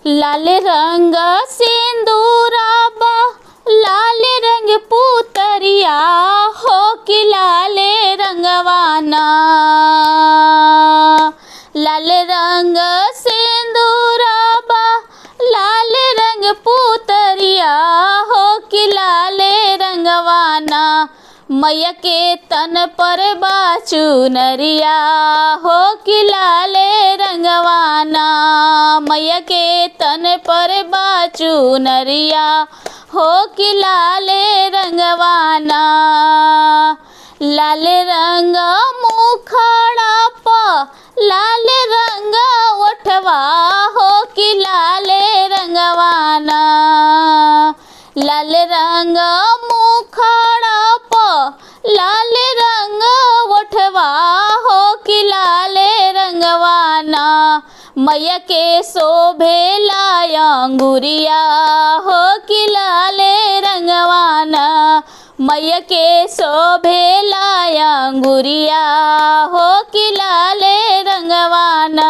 लाल रंग सिंदूराबा लाल रंग पुतरिया हो कि लाल रंगवाना। लाल रंग सिंदूराबा लाल रंग पुतरिया हो कि लाल रंगवाना। मैया के तन पर बाचू नरिया हो कि लाल रंगवाना। मैया के तन पर बाचू नरिया हो कि लाल रंगवाना। लाल रंग मुखड़ा प लाल रंग ओठवा हो कि लाल रंगवाना। लाल रंग मुखड़ा प लाल रंग ओठवा हो कि लाल रंगवाना। मैया के शोभेला अंगुरिया हो कि लाल रंगवाना। मैया के शोभेला अंगुरिया हो कि लाल रंगवाना।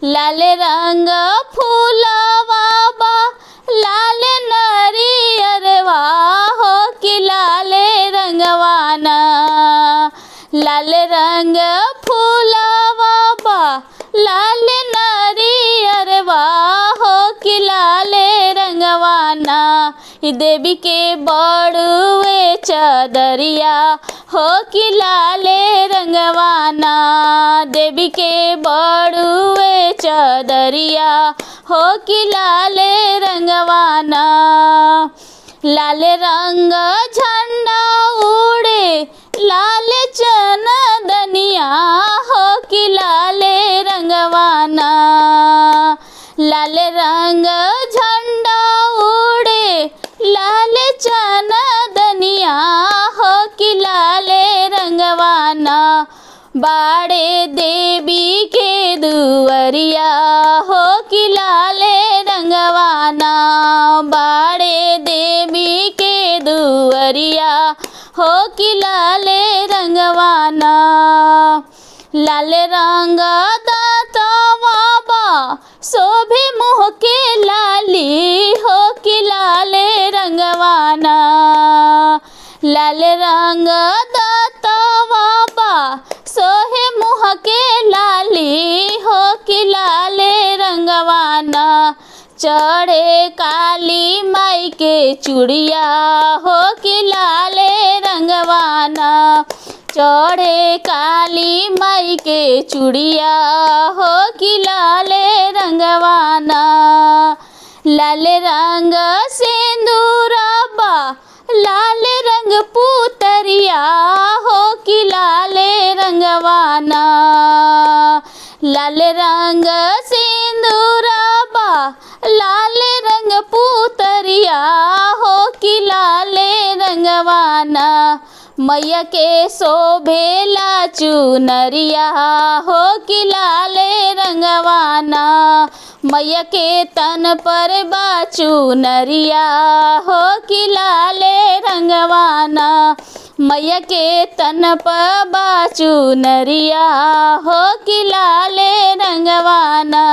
लाल रंग फूलवा बा लाल नरियरवा हो कि लाल रंगवाना। लाल रंग फूलवा बा लाल नरियरवा हो कि लाल रंगवाना। देवी के बड़ुए चदरिया हो कि लाल रंगवाना। देवी के बड़ुए चदरिया हो कि लाल रंगवाना। लाल रंग झंडा उड़े लाल चनदनिया हो कि लाल रंगवाना। लाल रंग झंडा उड़े लाल चनदनिया हो कि लाल रंगवाना। बाड़े देवी के दुअरिया हो कि लाल रंगवाना। बाड़े देवी के दुअरिया हो कि लाल रंगवाना। लाल रंग दातवा बा शोभे मुँह के लाली हो कि लाल रंगवाना। लाल रंग दातवा बा सोहे मुँह के लाली हो कि लाल रंगवाना। चढ़े काली माई के चूड़िया हो कि लाल रंगवाना। चढ़े काली माई के चूड़िया हो कि लाल रंगवाना। लाल रंग सिंदूराबा लाल रंग पुतरिया हो कि लाल रंगवाना। लाल रंग सिंदूराबा लाल रंग पुतरिया हो कि लाल रंगवाना। मैया के शोभेला चुनरिया हो कि लाल रंगवाना। मैया के तन पर बाचू नरिया हो कि लाल रंगवाना। मैया के तन पर बाचू नरिया हो कि लाल रंगवाना।